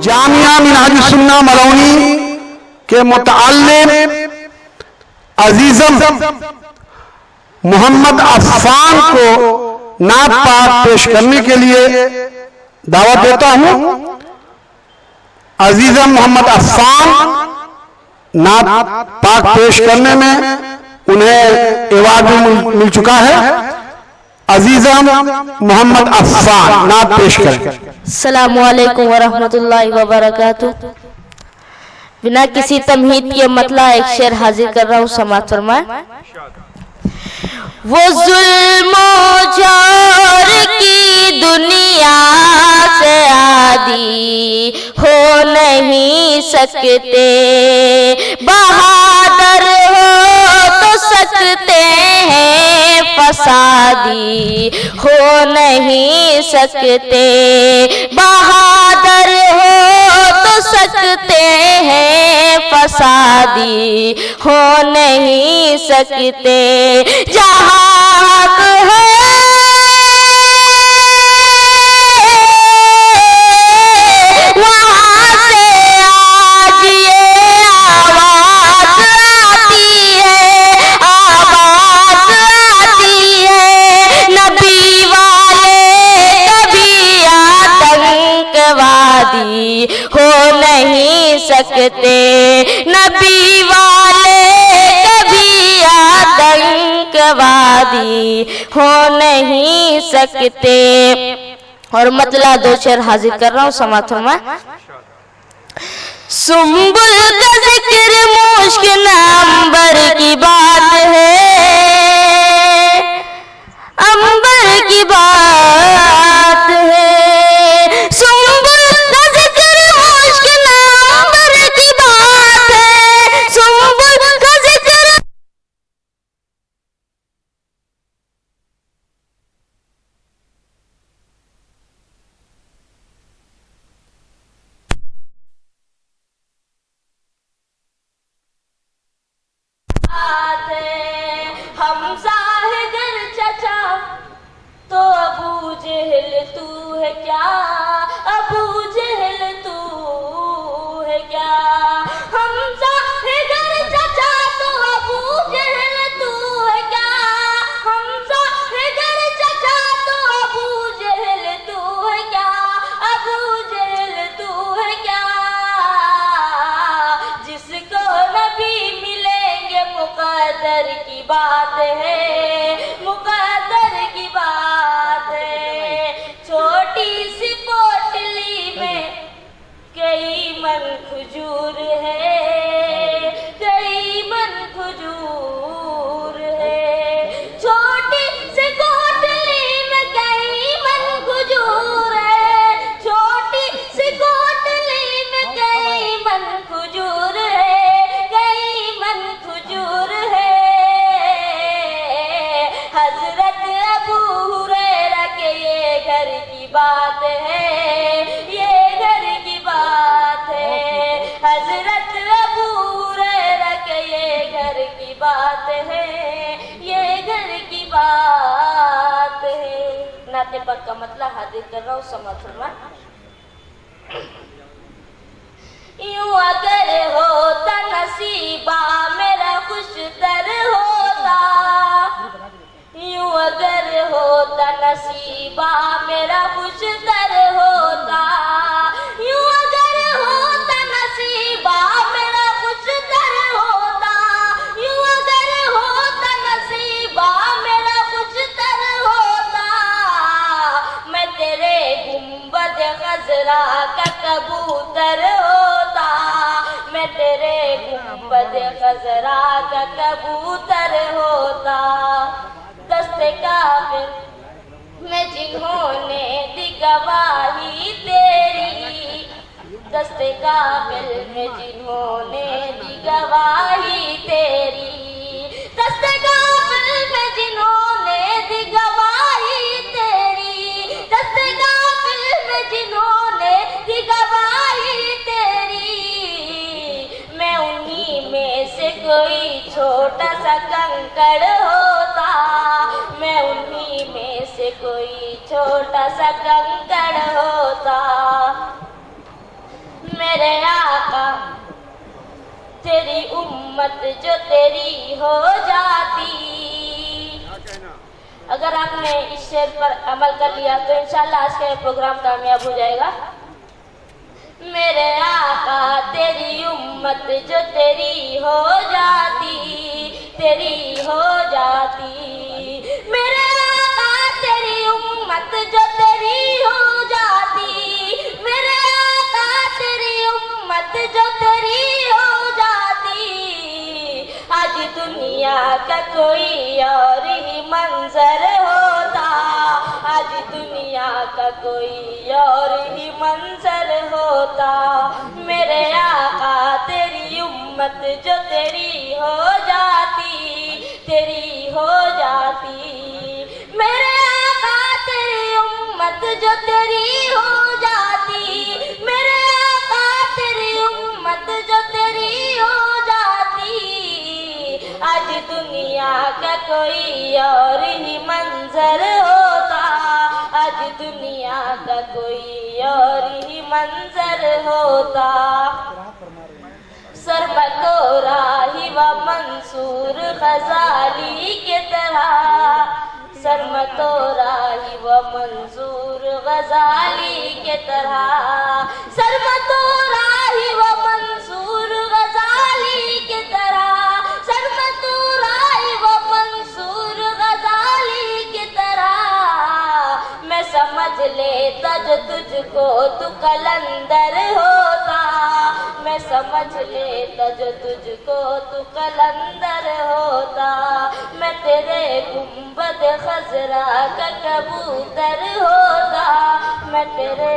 جامعہ منہاج السنہ ملونی کے متعلم عزیزم محمد عفان کو نعت پاک پیش کرنے کے لیے دعوت دیتا ہوں۔ عزیزم محمد عفان نعت پاک پیش کرنے میں انہیں ایوارڈ مل چکا ہے۔ عزیزم محمد عفان نعت پیش کریں۔ السلام علیکم ورحمۃ اللہ وبرکاتہ۔ بنا کسی تمہید کے مطلع ایک شعر حاضر کر رہا ہوں، سماعت فرمائیں۔ وہ ظلم و جور کی دنیا سے عادی ہو نہیں سکتے، بہادر ہو تو سکتے ہیں، فسادی ہو نہیں سکتے، بہادر ہو تو سکتے ہیں، فسادی ہو نہیں سکتے۔ جہاں حق ہے وہاں سے آج یہ آواز آتی ہے، آواز آتی ہے۔ نبی والے کبھی آتنکوادی ہو نہیں سکتے، نبی والے کبھی آتنکوادی ہو نہیں سکتے۔ اور مطلع دو شعر حاضر کر رہا ہوں، سماعت فرمائیں۔ سنبل کا ذکر مشک عنبر کی بات ہے، عنبر کی بات ہے۔ سنبل کا ذکر مشک عنبر کی بات ہے، سنبل کا ذکر حمزہ ہے گر چچا تو ابو جہل تو ہے کیا، ابو جہل تو ہے کیا۔ حمزہ ہے گر چچا تو ابو جہل تو ہے کیا، حمزہ ہے گر چچا تو ابو جہل تو ہے کیا، ابو جہل تو ہے کیا۔ جس کو نبی ملیں گے مقدر کی بات ہے، مقدر کی بات ہے۔ چھوٹی سی پوٹلی میں کئی من کھجور ہے، کئی من کھجور ہے۔ چھوٹی سی پوٹلی میں کئی من کھجور ہے، چھوٹی سی پوٹلی میں کئی من کھجور ہے، کئی من کھجور ہے۔ حضرت ابو ہریرہ کے یہ گھر کی بات ہے، یہ گھر کی بات ہے۔ حضرت ابو ہریرہ کے یہ گھر کی بات ہے، یہ گھر کی بات ہے۔ نعت پاک کا مطلع حاضر کر رہا ہوں، سماعت فرمائیں۔ یوں اگر ہوتا نصیبہ میرا خوش تر ہوتا، یوں اگر ہوتا نصیبہ میرا خوش تر ہوتا، یوں اگر ہوتا نصیبہ میرا خوش تر ہوتا، یوں اگر ہوتا نصیبہ میرا خوش تر ہوتا۔ میں تیرے گنبد خضرا کا کبوتر ہوتا، میں تیرے گنبد خضرا کا کبوتر ہوتا۔ دست کافر میں جنہوں نے دی گواہی تیری، دست کافر میں جنہوں نے دی گواہی تیری، دست کافر میں جنہوں نے دی گواہی تیری، دست کافر میں جنہوں نے دی گواہی تیری۔ میں انہی میں سے کوئی چھوٹا سا کنکڑ ہوتا، میں انہی میں سے کوئی چھوٹا سا کنکڑ ہوتا۔ میرے آقا تیری امت جو تیری ہو جاتی. اگر آپ نے اس شعر پر عمل کر لیا تو انشاءاللہ آج کا یہ پروگرام کامیاب ہو جائے گا. میرے آقا تیری امت جو تیری ہو جاتی, تیری ہو جاتی. میرے آقا تیری امت جو تیری ہو جاتی. میرے آقا تیری امت جو تیری ہو جاتی. آج دنیا کا کوئی اور ہی منظر ہوتا. آج دنیا کا کوئی اور ہی منظر ہوتا. میرے آقا تیری امت جو تیری ہو جاتی, تیری ہو جاتی. میرے آقا تیری امت جو تیری ہو جاتی. میرے آقا تیری امت جو تیری ہو جاتی. آج دنیا کا کوئی اور ہی منظر ہوتا. آج دنیا کا کوئی اور ہی منظر ہوتا. سرمت راہی و منصور غزالی کے طرح. سرمت راہی و منصور غزالی کے طرح. سرمت راہی و منصور غزالی کے طرح. سرمت راہی و منصور غزالی کے طرح. میں سمجھ لیتا جو تجھ کو تو قلندر ہوتا. میں سمجھ لیتا جو تجھ کو تو قلندر ہوتا. میں تیرے گنبد خضرا کا کبوتر ہوتا. میں تیرے